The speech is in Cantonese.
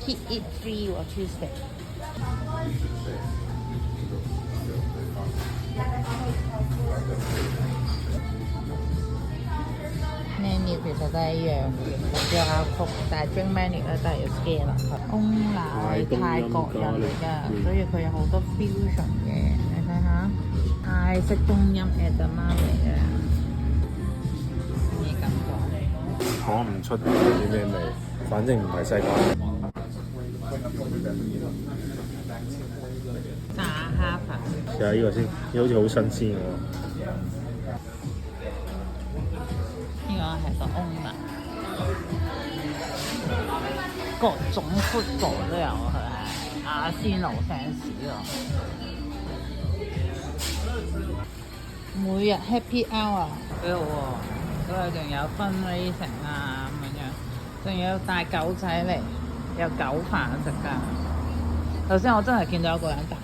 Keep it free 喎 Tuesday。menu 其實都係一樣嘅，只有鴨曲，但係 drink menu 咧都係要 scan 啦。翁奶泰國人嚟㗎，所以佢有好多 fusion 嘅，你睇下，泰式冬陰 edamame 嚟嘅，咩感覺？講唔出啲咩味，反正唔係西瓜。炸蝦粉，試下呢個先，呢好似好新鮮喎。呢個係個翁奶，各種 food 都有，佢係阿仙奴 fans 喎。每日 happy hour 幾好喎，嗰度仲有 fundraising 啊咁樣，仲有帶狗仔嚟，有狗飯食㗎。頭先我真係見到有個人帶。